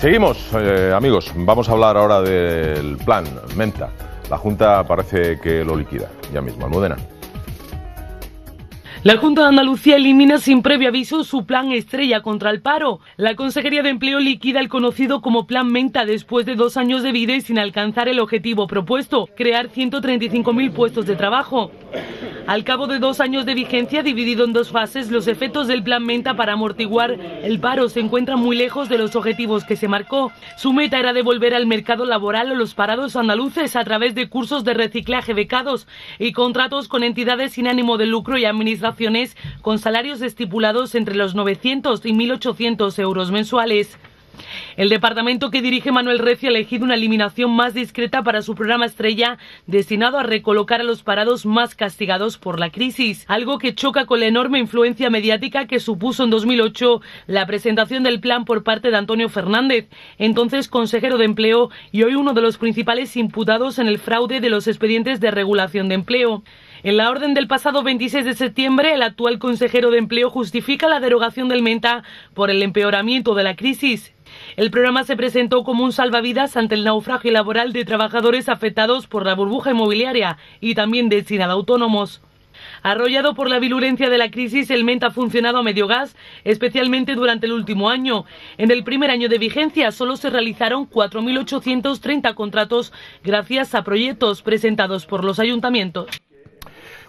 Seguimos, amigos. Vamos a hablar ahora del plan Menta. La Junta parece que lo liquida ya mismo. Almudena. La Junta de Andalucía elimina sin previo aviso su plan estrella contra el paro. La Consejería de Empleo liquida el conocido como Plan Menta después de 2 años de vida y sin alcanzar el objetivo propuesto, crear 135.000 puestos de trabajo. Al cabo de 2 años de vigencia, dividido en 2 fases, los efectos del Plan Menta para amortiguar el paro se encuentran muy lejos de los objetivos que se marcó. Su meta era devolver al mercado laboral a los parados andaluces a través de cursos de reciclaje becados y contratos con entidades sin ánimo de lucro y administraciones con salarios estipulados entre los 900 y 1.800 euros mensuales. El departamento que dirige Manuel Recio ha elegido una eliminación más discreta para su programa estrella destinado a recolocar a los parados más castigados por la crisis, algo que choca con la enorme influencia mediática que supuso en 2008 la presentación del plan por parte de Antonio Fernández, entonces consejero de Empleo y hoy uno de los principales imputados en el fraude de los expedientes de regulación de empleo. En la orden del pasado 26 de septiembre, el actual consejero de Empleo justifica la derogación del Menta por el empeoramiento de la crisis. El programa se presentó como un salvavidas ante el naufragio laboral de trabajadores afectados por la burbuja inmobiliaria y también destinado a autónomos. Arrollado por la virulencia de la crisis, el Menta ha funcionado a medio gas, especialmente durante el último año. En el primer año de vigencia solo se realizaron 4.830 contratos gracias a proyectos presentados por los ayuntamientos.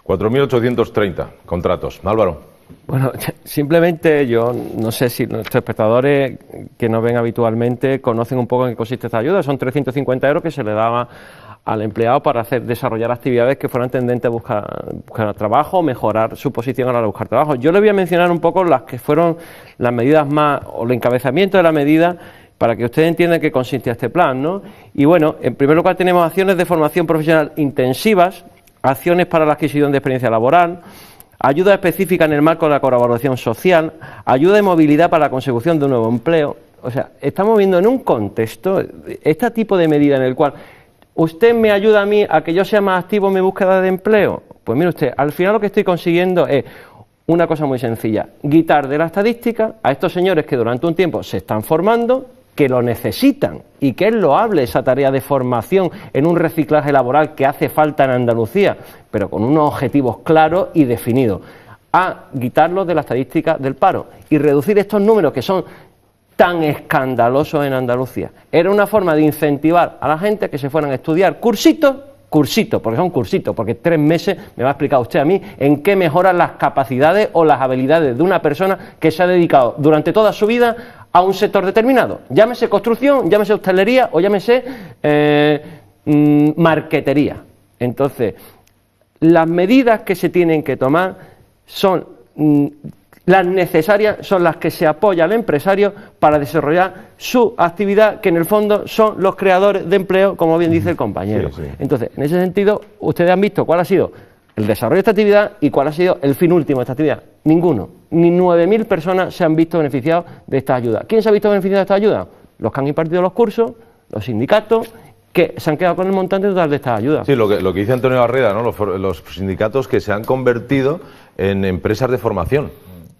4.830 contratos. Álvaro. Bueno, simplemente yo no sé si nuestros espectadores que nos ven habitualmente conocen un poco en qué consiste esta ayuda. Son 350 euros que se le daba al empleado para desarrollar actividades que fueran tendentes a buscar trabajo, mejorar su posición a la hora de buscar trabajo. Yo le voy a mencionar un poco las que fueron las medidas más, o el encabezamiento de la medida, para que ustedes entiendan qué consiste este plan, ¿no? Y bueno, en primer lugar tenemos acciones de formación profesional intensivas, acciones para la adquisición de experiencia laboral, ayuda específica en el marco de la colaboración social, ayuda de movilidad para la consecución de un nuevo empleo. O sea, estamos viendo en un contexto, este tipo de medida en el cual usted me ayuda a mí a que yo sea más activo en mi búsqueda de empleo. Pues mire usted, al final lo que estoy consiguiendo es una cosa muy sencilla, quitar de la estadística a estos señores que durante un tiempo se están formando, que lo necesitan y que es loable esa tarea de formación en un reciclaje laboral que hace falta en Andalucía, pero con unos objetivos claros y definidos, a quitarlos de la estadística del paro y reducir estos números que son tan escandalosos en Andalucía. Era una forma de incentivar a la gente que se fueran a estudiar cursitos, porque son cursitos, porque 3 meses me va a explicar usted a mí en qué mejoran las capacidades o las habilidades de una persona que se ha dedicado durante toda su vida a un sector determinado, llámese construcción, llámese hostelería o llámese marquetería. Entonces, las medidas que se tienen que tomar son las necesarias, son las que se apoya al empresario para desarrollar su actividad, que en el fondo son los creadores de empleo, como bien dice el compañero. Sí, sí. Entonces, en ese sentido, ustedes han visto cuál ha sido el desarrollo de esta actividad y cuál ha sido el fin último de esta actividad. Ninguno. Ni 9.000 personas se han visto beneficiados de esta ayuda. ¿Quién se ha visto beneficiado de esta ayuda? Los que han impartido los cursos, los sindicatos, que se han quedado con el montante total de esta ayuda. Sí, lo que dice Antonio Barreda, ¿no? Los sindicatos que se han convertido en empresas de formación,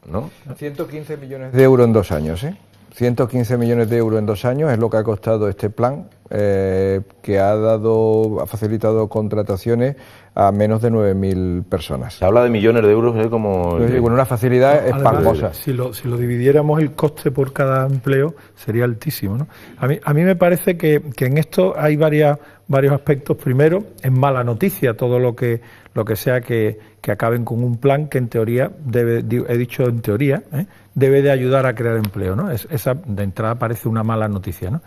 ¿no? 115 millones de euros en 2 años, ¿eh? 115 millones de euros en 2 años es lo que ha costado este plan, que ha facilitado contrataciones a menos de 9.000 personas. Se habla de millones de euros, como... Pues, bueno, una facilidad espantosa. Si lo dividiéramos, el coste por cada empleo sería altísimo, ¿no? A mí me parece que en esto hay varios aspectos. Primero, es mala noticia todo lo que sea que acaben con un plan que en teoría debe de ayudar a crear empleo, ¿no? Esa de entrada parece una mala noticia, ¿no?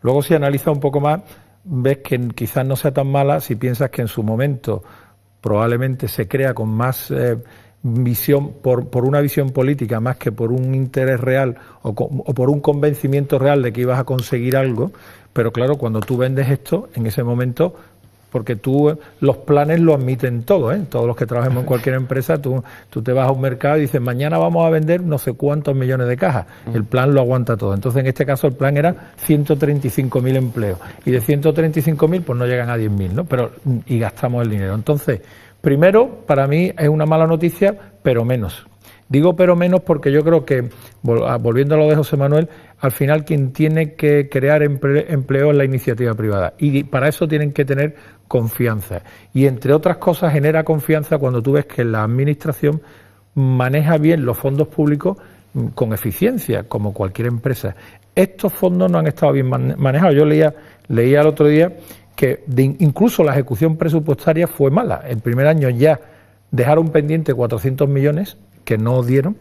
Luego, si analizas un poco más, ves que quizás no sea tan mala si piensas que en su momento probablemente se crea con más visión, por una visión política más que por un interés real o por un convencimiento real de que ibas a conseguir algo. Pero claro, cuando tú vendes esto, en ese momento, porque los planes lo admiten todo, ¿eh? Todos los que trabajemos en cualquier empresa, tú te vas a un mercado y dices, mañana vamos a vender no sé cuántos millones de cajas. El plan lo aguanta todo. Entonces, en este caso, el plan era 135.000 empleos. Y de 135.000, pues no llegan a 10.000, ¿no? Y gastamos el dinero. Entonces, primero, para mí es una mala noticia, pero menos. Digo pero menos porque yo creo que, volviendo a lo de José Manuel, al final quien tiene que crear empleo es la iniciativa privada, y para eso tienen que tener confianza, y entre otras cosas genera confianza cuando tú ves que la administración maneja bien los fondos públicos con eficiencia, como cualquier empresa. Estos fondos no han estado bien manejados. Yo leía el otro día que incluso la ejecución presupuestaria fue mala. El primer año ya dejaron pendiente 400 millones que no dieron,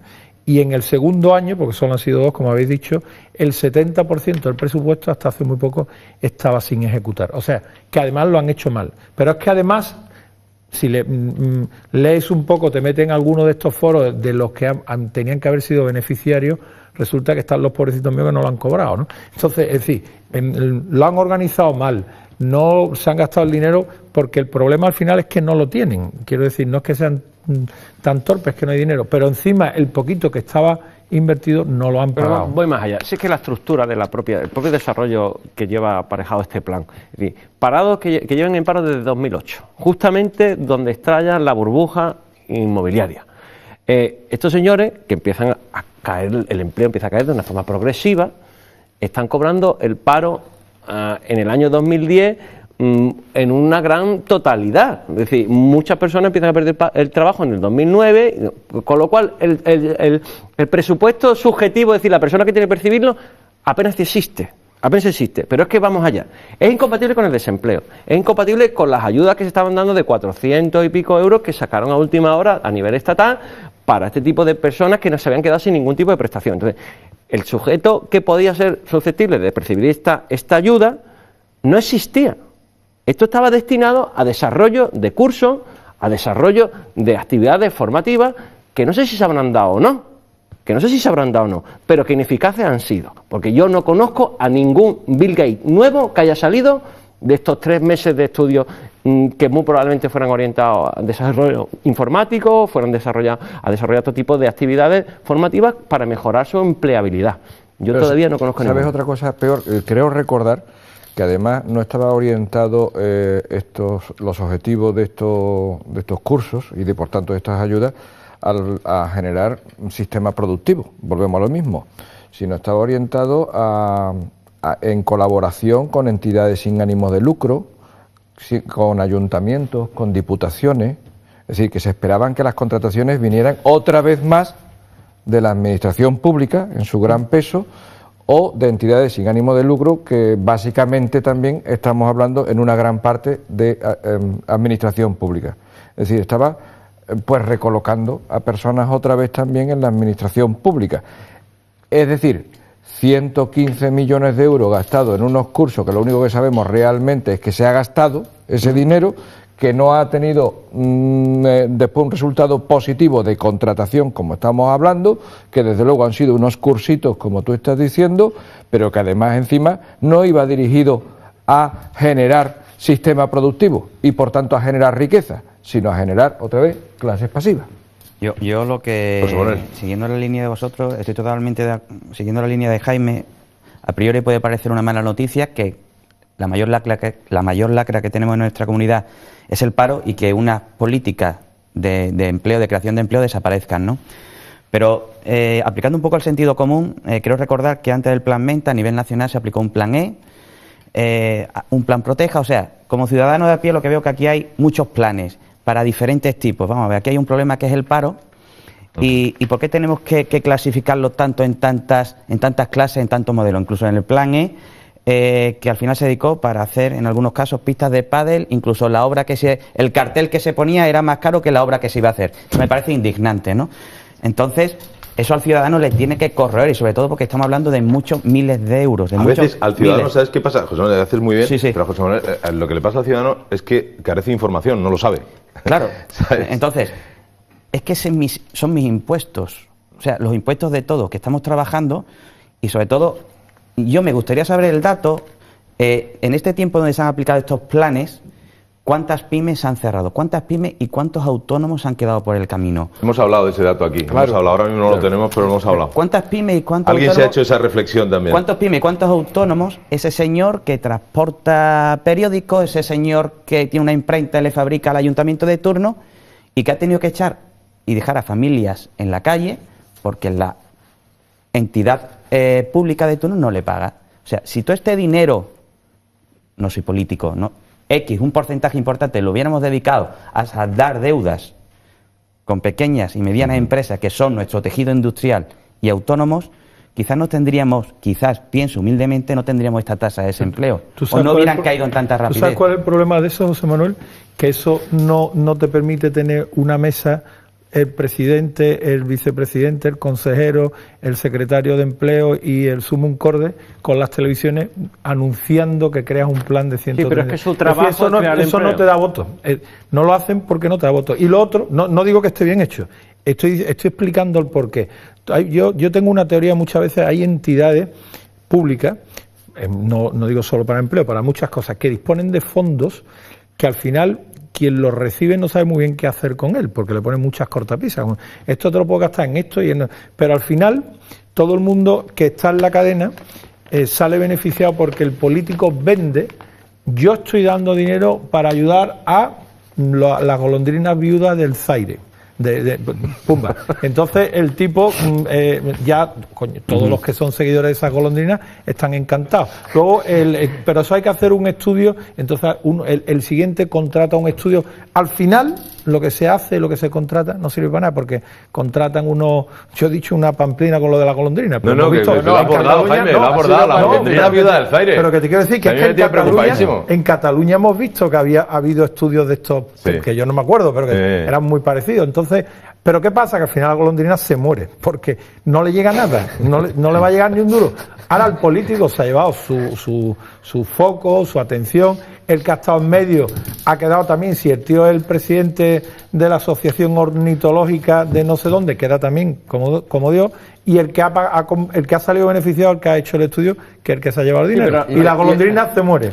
y en el segundo año, porque solo han sido 2, como habéis dicho, el 70% del presupuesto hasta hace muy poco estaba sin ejecutar. O sea, que además lo han hecho mal. Pero es que además, si lees un poco, te meten en alguno de estos foros de los que tenían que haber sido beneficiarios, resulta que están los pobrecitos míos que no lo han cobrado, ¿no? Entonces, es decir, lo han organizado mal, no se han gastado el dinero, porque el problema al final es que no lo tienen. Quiero decir, no es que sean tan torpes que no hay dinero, pero encima el poquito que estaba invertido no lo han pagado. Pero voy más allá. Si es que la estructura del propio desarrollo que lleva aparejado este plan, es decir, parados que lleven en paro desde 2008, justamente donde estalla la burbuja inmobiliaria. Estos señores que empiezan a caer, el empleo empieza a caer de una forma progresiva, están cobrando el paro en el año 2010 en una gran totalidad. Es decir, muchas personas empiezan a perder el trabajo en el 2009, con lo cual el presupuesto subjetivo, es decir, la persona que tiene que percibirlo, apenas existe. Pero es que vamos allá. Es incompatible con el desempleo, es incompatible con las ayudas que se estaban dando de 400 y pico euros que sacaron a última hora a nivel estatal para este tipo de personas que no se habían quedado sin ningún tipo de prestación. Entonces, el sujeto que podía ser susceptible de percibir esta ayuda no existía. Esto estaba destinado a desarrollo de cursos, a desarrollo de actividades formativas que no sé si se habrán dado o no, pero que ineficaces han sido, porque yo no conozco a ningún Bill Gates nuevo que haya salido de estos 3 meses de estudio que muy probablemente fueran orientados a desarrollo informático, fueran a desarrollar otro tipo de actividades formativas para mejorar su empleabilidad. Yo pero todavía no conozco ¿sabes ninguno. Otra cosa peor? Creo recordar que además no estaba orientado los objetivos de estos cursos y de por tanto de estas ayudas a generar un sistema productivo, volvemos a lo mismo, sino estaba orientado en colaboración con entidades sin ánimo de lucro, con ayuntamientos, con diputaciones, es decir, que se esperaban que las contrataciones vinieran otra vez más de la administración pública en su gran peso, o de entidades sin ánimo de lucro, que básicamente también estamos hablando en una gran parte de administración pública. Es decir, estaba pues recolocando a personas otra vez también en la administración pública. Es decir, 115 millones de euros gastados en unos cursos que lo único que sabemos realmente es que se ha gastado ese dinero, que no ha tenido después un resultado positivo de contratación, como estamos hablando, que desde luego han sido unos cursitos, como tú estás diciendo, pero que además encima no iba dirigido a generar sistema productivo y por tanto a generar riqueza, sino a generar otra vez clases pasivas. Yo lo que, siguiendo la línea de vosotros, estoy totalmente siguiendo la línea de Jaime. A priori puede parecer una mala noticia que la mayor lacra que tenemos en nuestra comunidad es el paro, y que unas políticas de empleo, de creación de empleo, desaparezcan, ¿no? Pero aplicando un poco el sentido común, quiero recordar que antes del Plan Menta a nivel nacional se aplicó un Plan un Plan Proteja. O sea, como ciudadano de a pie lo que veo que aquí hay muchos planes para diferentes tipos. Vamos a ver, aquí hay un problema que es el paro. ¿Y por qué tenemos que clasificarlo tanto en tantas clases, en tantos modelos? Incluso en el Plan que al final se dedicó para hacer, en algunos casos, pistas de pádel, incluso la obra el cartel que se ponía era más caro que la obra que se iba a hacer. Me parece indignante, ¿no? Entonces, eso al ciudadano le tiene que corroer, y sobre todo porque estamos hablando de muchos miles de euros. A veces al ciudadano, ¿sabes qué pasa? José Manuel, haces muy bien, sí. Pero José Manuel, lo que le pasa al ciudadano es que carece de información, no lo sabe. Claro. Entonces, es que son mis impuestos, o sea, los impuestos de todos que estamos trabajando, y sobre todo, yo me gustaría saber el dato, en este tiempo donde se han aplicado estos planes, ¿cuántas pymes se han cerrado? ¿Cuántas pymes y cuántos autónomos han quedado por el camino? Hemos hablado de ese dato aquí. Claro. Hemos hablado, ahora mismo no lo tenemos, pero hemos hablado. ¿Cuántas pymes y cuántos ¿Alguien autónomos? se ha hecho esa reflexión también? ¿Cuántos pymes y cuántos autónomos? Ese señor que transporta periódicos, ese señor que tiene una imprenta y le fabrica al ayuntamiento de turno, y que ha tenido que echar y dejar a familias en la calle porque la entidad pública de turno no le paga. O sea, si todo este dinero, no soy político, ¿no? un porcentaje importante lo hubiéramos dedicado a saldar deudas con pequeñas y medianas empresas que son nuestro tejido industrial y autónomos, quizás no tendríamos, pienso humildemente, no tendríamos esta tasa de desempleo. O no hubieran caído en tanta rapidez. ¿Tú sabes cuál es el problema de eso, José Manuel? Que eso no te permite tener una mesa, el presidente, el vicepresidente, el consejero, el secretario de Empleo y el sumum corde con las televisiones anunciando que creas un plan de 130. Sí, pero es que su trabajo eso no te da votos. No lo hacen porque no te da votos. Y lo otro, no digo que esté bien hecho, estoy explicando el porqué. Yo tengo una teoría, muchas veces hay entidades públicas, no digo solo para empleo, para muchas cosas, que disponen de fondos que al final quien los recibe no sabe muy bien qué hacer con él, porque le ponen muchas cortapisas. Esto te lo puedo gastar en esto y en... Pero al final, todo el mundo que está en la cadena sale beneficiado porque el político vende. Yo estoy dando dinero para ayudar a las golondrinas viudas del Zaire. Pumba. Entonces el tipo todos los que son seguidores de esas golondrinas están encantados. Luego pero eso hay que hacer un estudio. Entonces el siguiente contrata un estudio. Al final lo que se hace, lo que se contrata no sirve para nada, porque contratan yo he dicho una pamplina con lo de la golondrina, pero lo ha abordado, Jaime, lo ha abordado la golondrina viuda del Zaire. Pero que te quiero decir que es que en Cataluña hemos visto que ha habido estudios de estos, que yo no me acuerdo, pero que eran muy parecidos. Entonces, pero ¿qué pasa? Que al final la golondrina se muere, porque no le llega nada, no le va a llegar ni un duro. Ahora el político se ha llevado su foco, su atención, el que ha estado en medio ha quedado también, si el tío es el presidente de la Asociación Ornitológica de no sé dónde, queda también como Dios, y el que ha salido beneficiado, el que ha hecho el estudio, que es el que se ha llevado el dinero. Y la golondrina se muere.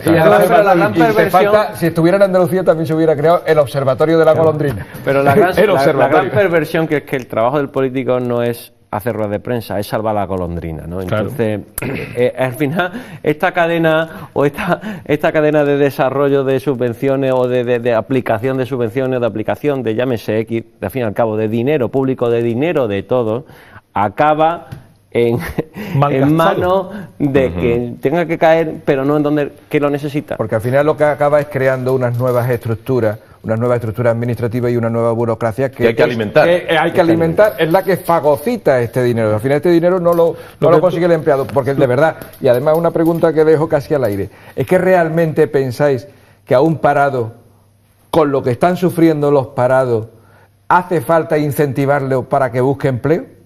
Si estuviera en Andalucía también se hubiera creado el Observatorio de la Golondrina. Pero la gran perversión que es que el trabajo del político no es hacer ruedas de prensa, es salvar la golondrina, ¿no? Entonces, al final, esta cadena de desarrollo de subvenciones o de aplicación de subvenciones, de aplicación de llámese X, de al fin y al cabo, de dinero público, de dinero de todos, acaba en manos de que tenga que caer, pero no en donde que lo necesita. Porque al final lo que acaba es creando unas nuevas estructuras administrativas y una nueva burocracia que hay que alimentar. Hay que alimentar, es la que fagocita este dinero. Al final este dinero no lo consigue el empleado, porque de verdad, y además una pregunta que dejo casi al aire, ¿es que realmente pensáis que a un parado, con lo que están sufriendo los parados, hace falta incentivarle para que busque empleo?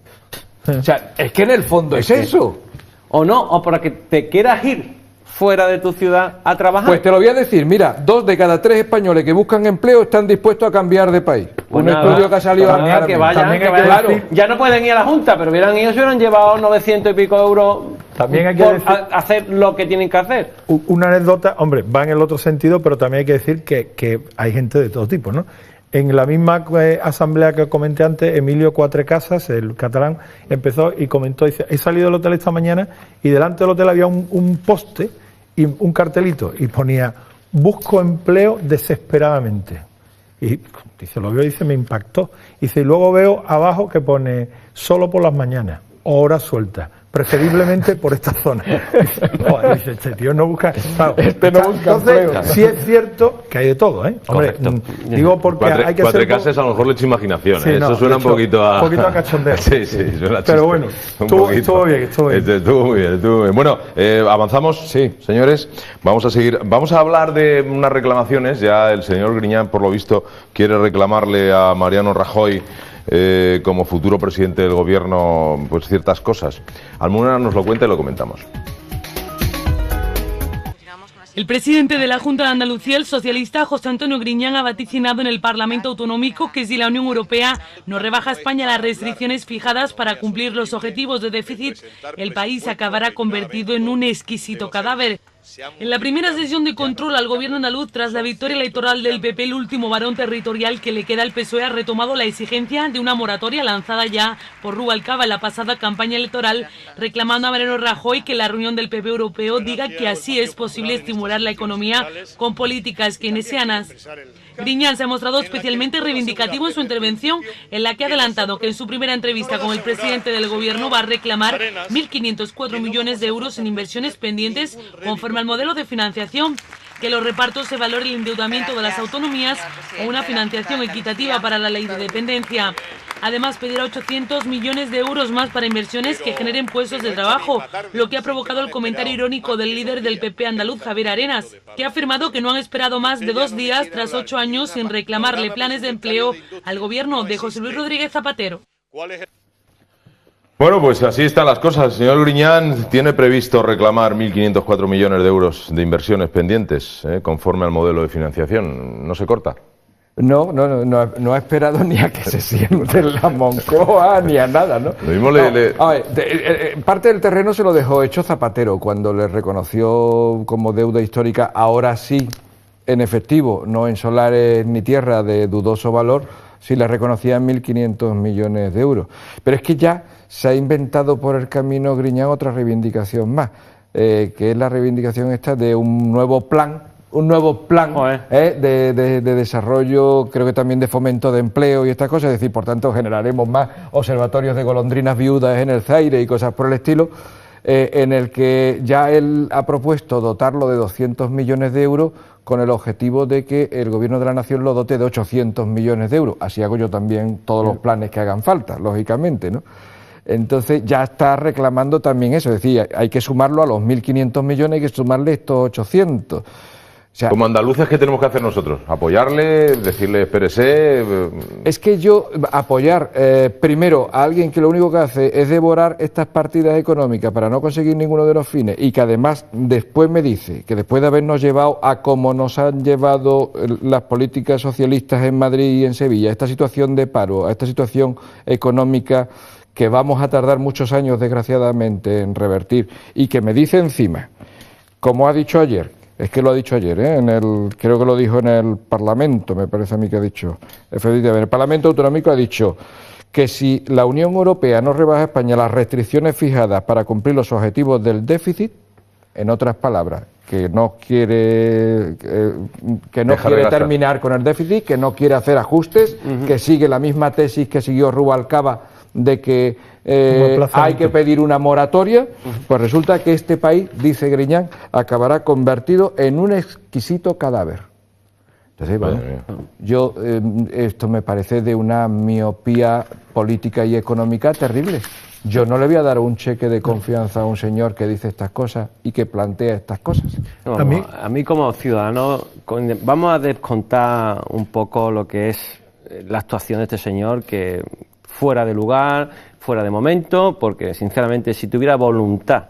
O sea, es que en el fondo es eso. O no, o para que te quieras ir fuera de tu ciudad a trabajar. Pues te lo voy a decir, mira, 2 de cada 3 españoles que buscan empleo están dispuestos a cambiar de país. Pues un estudio que ha salido ahora. Que vayan, claro. Ya no pueden ir a la Junta, pero hubieran ido, se hubieran llevado 900 y pico euros también hay que decir, hacer lo que tienen que hacer. Una anécdota, hombre, va en el otro sentido, pero también hay que decir que hay gente de todo tipo, ¿no? En la misma asamblea que comenté antes, Emilio Cuatrecasas, el catalán, empezó y comentó, dice, he salido del hotel esta mañana y delante del hotel había un poste y un cartelito y ponía, busco empleo desesperadamente. Y dice, lo veo y dice, me impactó. Dice, y luego veo abajo que pone, solo por las mañanas, horas sueltas, preferiblemente por esta zona. Dice, este tío no busca... Claro, no busca entonces, empleo. sí es cierto que hay de todo, ¿eh? Hombre, digo porque hay que ser... Cuatrecasas a lo mejor le echa imaginación, sí, eso suena un poquito a... Un poquito a cachondeo. Sí, suena pero bueno, estuvo bien. Estuvo muy bien. Bueno, avanzamos, sí, señores, vamos a hablar de unas reclamaciones. Ya el señor Griñán, por lo visto, quiere reclamarle a Mariano Rajoy, como futuro presidente del gobierno, pues ciertas cosas. Almudena nos lo cuenta y lo comentamos. El presidente de la Junta de Andalucía, el socialista José Antonio Griñán, ha vaticinado en el Parlamento Autonómico que si la Unión Europea no rebaja a España las restricciones fijadas para cumplir los objetivos de déficit, el país acabará convertido en un exquisito cadáver. En la primera sesión de control al gobierno andaluz tras la victoria electoral del PP, el último varón territorial que le queda al PSOE ha retomado la exigencia de una moratoria lanzada ya por Rubalcaba en la pasada campaña electoral, reclamando a Mariano Rajoy que la reunión del PP europeo diga que así es posible estimular la economía con políticas keynesianas. Griñán se ha mostrado especialmente reivindicativo en su intervención, en la que ha adelantado que en su primera entrevista con el presidente del gobierno va a reclamar 1.504 millones de euros en inversiones pendientes conforme al modelo de financiación, que los repartos se valore el endeudamiento de las autonomías o una financiación equitativa para la ley de dependencia. Además, pedirá 800 millones de euros más para inversiones que generen puestos de trabajo, lo que ha provocado el comentario irónico del líder del PP andaluz, Javier Arenas, que ha afirmado que no han esperado más de 2 días tras 8 años sin reclamarle planes de empleo al gobierno de José Luis Rodríguez Zapatero. Bueno, pues así están las cosas. El señor Griñán tiene previsto reclamar 1.504 millones de euros de inversiones pendientes, conforme al modelo de financiación. ¿No se corta? No ha esperado ni a que se siente en la Moncloa ni a nada, ¿no? Lo mismo parte del terreno se lo dejó hecho Zapatero cuando le reconoció como deuda histórica, ahora sí, en efectivo, no en solares ni tierra de dudoso valor, sí le reconocían 1.500 millones de euros. Pero es que ya se ha inventado por el camino Griñán otra reivindicación más, que es la reivindicación esta de un nuevo plan de desarrollo, creo que también de fomento de empleo y estas cosas, es decir, por tanto generaremos más observatorios de golondrinas viudas en el Zaire y cosas por el estilo, en el que ya él ha propuesto dotarlo de 200 millones de euros con el objetivo de que el Gobierno de la Nación lo dote de 800 millones de euros. Así hago yo también todos los planes que hagan falta, lógicamente, ¿no? Entonces ya está reclamando también eso, es decir, hay que sumarlo a los 1.500 millones, hay que sumarle estos 800. O sea, como andaluces, ¿qué tenemos que hacer nosotros? ¿Apoyarle? ¿Decirle espérese? Es que yo apoyar primero a alguien que lo único que hace es devorar estas partidas económicas para no conseguir ninguno de los fines y que además después me dice que después de habernos llevado a como nos han llevado las políticas socialistas en Madrid y en Sevilla, a esta situación de paro, a esta situación económica que vamos a tardar muchos años desgraciadamente en revertir y que me dice encima, como ha dicho ayer, es que lo ha dicho ayer, creo que lo dijo en el Parlamento, me parece a mí que ha dicho, efectivamente, el Parlamento Autonómico ha dicho que si la Unión Europea no rebaja a España las restricciones fijadas para cumplir los objetivos del déficit, en otras palabras, que no quiere terminar con el déficit, que no quiere hacer ajustes, que sigue la misma tesis que siguió Rubalcaba de que hay que pedir una moratoria, pues resulta que este país, dice Griñán, acabará convertido en un exquisito cadáver. Entonces, bueno, esto me parece de una miopía política y económica terrible. Yo no le voy a dar un cheque de confianza a un señor que dice estas cosas y que plantea estas cosas. No, a mí como ciudadano, vamos a descontar un poco lo que es la actuación de este señor, que fuera de lugar, fuera de momento, porque sinceramente si tuviera voluntad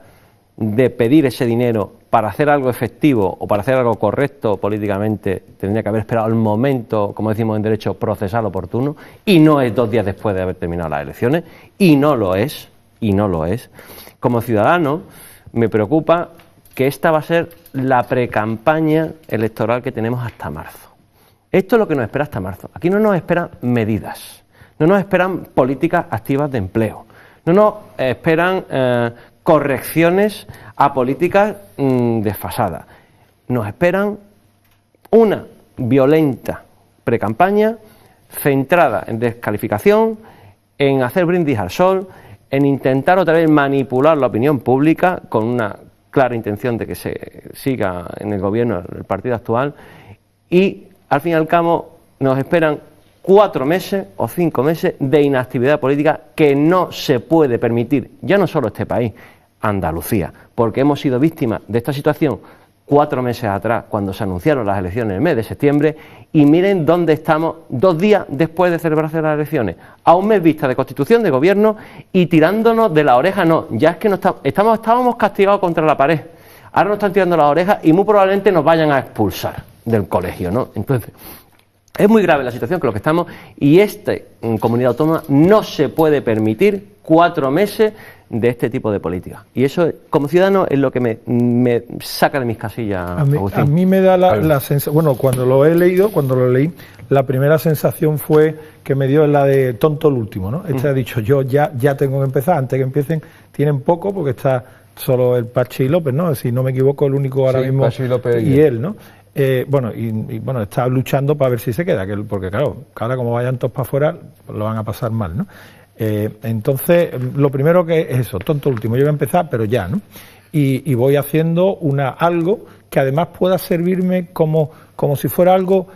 de pedir ese dinero para hacer algo efectivo o para hacer algo correcto políticamente, tendría que haber esperado el momento, como decimos en derecho, procesal oportuno, y no es 2 días después de haber terminado las elecciones, y no lo es. Como ciudadano me preocupa que esta va a ser la precampaña electoral que tenemos hasta marzo. Esto es lo que nos espera hasta marzo. Aquí no nos esperan medidas, no nos esperan políticas activas de empleo, no nos esperan correcciones a políticas desfasadas. Nos esperan una violenta precampaña centrada en descalificación, en hacer brindis al sol, en intentar otra vez manipular la opinión pública con una clara intención de que se siga en el gobierno el partido actual, y al fin y al cabo nos esperan 4 meses o 5 meses de inactividad política que no se puede permitir, ya no solo este país, Andalucía, porque hemos sido víctimas de esta situación 4 meses atrás, cuando se anunciaron las elecciones en el mes de septiembre, y miren dónde estamos 2 días después de celebrarse las elecciones, a un mes vista de constitución de gobierno y tirándonos de la oreja. No, ya es que no estábamos castigados contra la pared, ahora nos están tirando la oreja y muy probablemente nos vayan a expulsar del colegio, ¿no? Entonces, es muy grave la situación con la que estamos, y esta comunidad autónoma no se puede permitir 4 meses de este tipo de política. Y eso, como ciudadano, es lo que me saca de mis casillas, Agustín. A mí me da la sensación, bueno, cuando lo leí, la primera sensación fue que me dio la de tonto el último, ¿no? Ha dicho, yo ya tengo que empezar, antes que empiecen, tienen poco, porque está solo el Pachi López, ¿no? Si no me equivoco, el único ahora mismo, Pachi López y él, ¿no? Bueno, está luchando para ver si se queda, porque claro, ahora como vayan todos para afuera, pues lo van a pasar mal, ¿no? Entonces, lo primero que es eso, tonto último, yo voy a empezar, pero ya, ¿no? Y voy haciendo algo que además pueda servirme como si fuera algo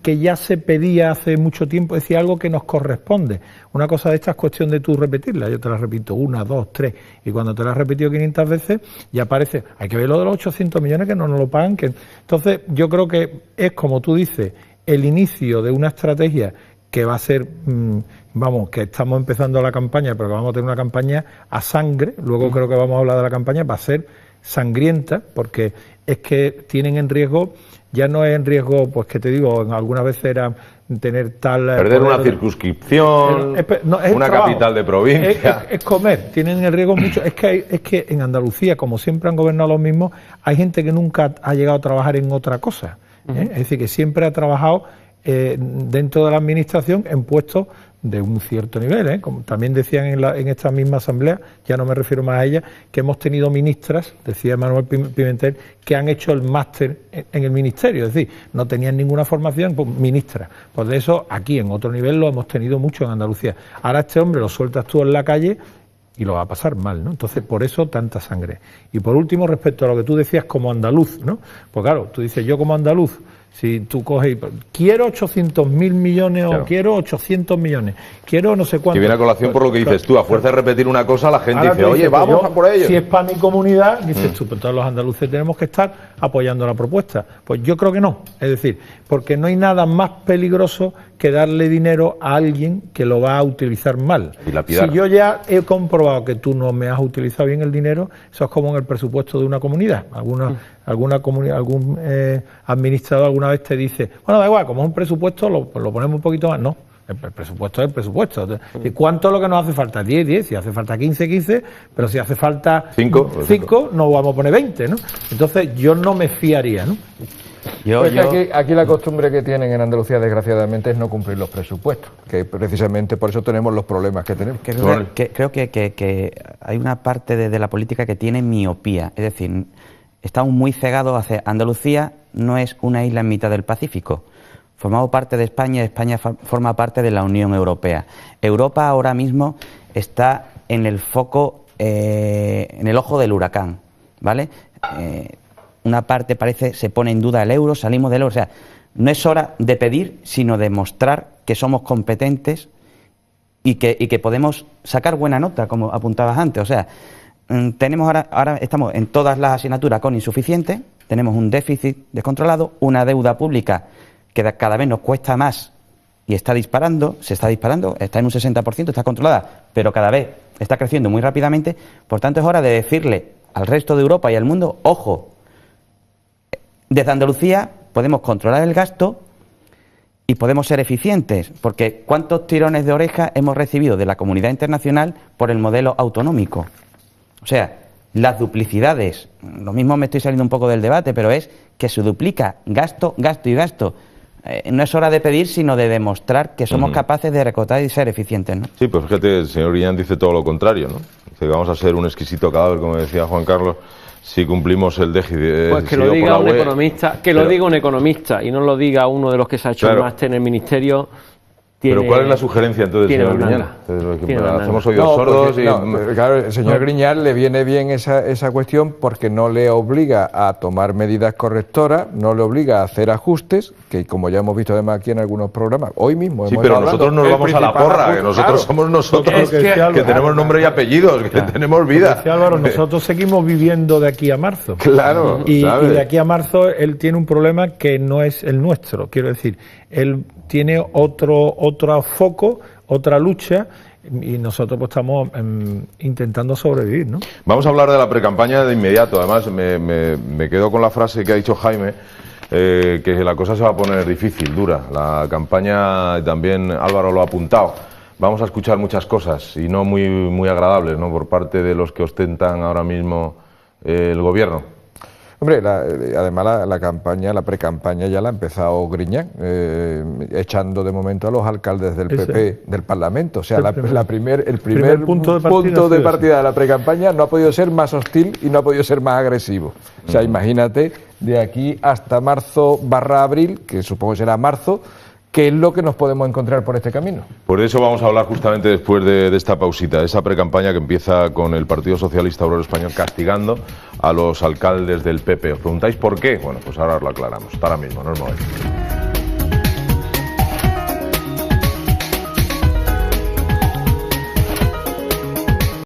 que ya se pedía hace mucho tiempo, es decir, algo que nos corresponde. Una cosa de esta es cuestión de tú repetirla, yo te la repito 1, 2, 3, y cuando te la has repetido 500 veces, ya parece, hay que ver lo de los 800 millones que no nos lo pagan. Entonces, yo creo que es, como tú dices, el inicio de una estrategia que va a ser, que estamos empezando la campaña, pero que vamos a tener una campaña a sangre, luego creo que vamos a hablar de la campaña, va a ser sangrienta, porque es que tienen en riesgo, ya no es en riesgo, pues que te digo, algunas veces era tener tal... Perder una circunscripción, una capital de provincia. Es comer, tienen en riesgo mucho. Es que en Andalucía, como siempre han gobernado los mismos, hay gente que nunca ha llegado a trabajar en otra cosa. Es decir, que siempre ha trabajado dentro de la administración en puestos de un cierto nivel, como también decían en esta misma asamblea, ya no me refiero más a ella, que hemos tenido ministras, decía Manuel Pimentel, que han hecho el máster en el ministerio, es decir, no tenían ninguna formación, pues ministras. Pues de eso aquí en otro nivel lo hemos tenido mucho en Andalucía. Ahora este hombre lo sueltas tú en la calle y lo va a pasar mal, ¿no? Entonces, por eso tanta sangre. Y por último, respecto a lo que tú decías como andaluz, ¿no? Pues claro, tú dices, yo como andaluz, si tú coges y quiero 800.000 millones, claro, o quiero 800 millones, quiero no sé cuánto. Que viene a colación por lo que dices tú, a fuerza de repetir una cosa, la gente dice, oye, pues vamos a por ello. Si es para mi comunidad, dices tú, pues todos los andaluces tenemos que estar apoyando la propuesta. Pues yo creo que no, es decir, porque no hay nada más peligroso que darle dinero a alguien que lo va a utilizar mal. Si yo ya he comprobado que tú no me has utilizado bien el dinero, eso es como en el presupuesto de una comunidad. Algún administrador alguna vez te dice, bueno, da igual, como es un presupuesto, lo ponemos un poquito más. No, el presupuesto es el presupuesto. ¿Y cuánto es lo que nos hace falta? 10, si hace falta 15, pero si hace falta 5, no vamos a poner 20, ¿no? Entonces yo no me fiaría, ¿no? Aquí la costumbre que tienen en Andalucía, desgraciadamente, es no cumplir los presupuestos, que precisamente por eso tenemos los problemas que tenemos. Creo que hay una parte de la política que tiene miopía, es decir, estamos muy cegados hacia Andalucía, no es una isla en mitad del Pacífico. Formamos parte de España, España forma parte de la Unión Europea. Europa ahora mismo está en el foco, en el ojo del huracán, ¿vale? Una parte se pone en duda el euro, salimos del euro, o sea, no es hora de pedir, sino de mostrar que somos competentes y que podemos sacar buena nota, como apuntabas antes, o sea, tenemos ahora estamos en todas las asignaturas con insuficiente, tenemos un déficit descontrolado, una deuda pública que cada vez nos cuesta más y se está disparando, está en un 60%, está controlada, pero cada vez está creciendo muy rápidamente, por tanto es hora de decirle al resto de Europa y al mundo, ojo, desde Andalucía podemos controlar el gasto y podemos ser eficientes, porque ¿cuántos tirones de oreja hemos recibido de la comunidad internacional por el modelo autonómico? O sea, las duplicidades, lo mismo me estoy saliendo un poco del debate, pero es que se duplica gasto y gasto. No es hora de pedir, sino de demostrar que somos capaces de recortar y ser eficientes, ¿no? Sí, pues fíjate, el señor Griñán dice todo lo contrario, ¿no? Dice que vamos a ser un exquisito cadáver, como decía Juan Carlos, si cumplimos el déficit. Pues que lo diga un economista, lo diga un economista y no lo diga uno de los que se ha hecho el máster en el ministerio. Pero ¿cuál es la sugerencia entonces, señor Griñán? Hacemos oídos sordos claro, el señor Griñán le viene bien esa cuestión porque no le obliga a tomar medidas correctoras, no le obliga a hacer ajustes, que como ya hemos visto además aquí en algunos programas, hoy mismo hemos pero nosotros nos vamos a la porra, que nosotros somos nosotros que tenemos nombre y apellidos, que tenemos vida. Álvaro, nosotros seguimos viviendo de aquí a marzo. Claro. Y de aquí a marzo él tiene un problema que no es el nuestro, quiero decir, él tiene otro foco, otra lucha, y nosotros pues estamos intentando sobrevivir, ¿no? Vamos a hablar de la precampaña de inmediato. Además me quedo con la frase que ha dicho Jaime, que la cosa se va a poner difícil, dura. La campaña, también Álvaro lo ha apuntado, vamos a escuchar muchas cosas y no muy agradables, ¿no?, por parte de los que ostentan ahora mismo el gobierno. Hombre, además la campaña, la precampaña ya la ha empezado Griñán, echando de momento a los alcaldes del PP del Parlamento. O sea, el primer punto de partida de la precampaña no ha podido ser más hostil y no ha podido ser más agresivo. O sea, imagínate, de aquí hasta marzo/abril, que supongo será marzo, ¿qué es lo que nos podemos encontrar por este camino? Por eso vamos a hablar justamente después de esta pausita, de esa precampaña que empieza con el Partido Socialista Obrero Español castigando a los alcaldes del PP. ¿Os preguntáis por qué? Bueno, pues ahora os lo aclaramos. Hasta ahora mismo, no os mováis.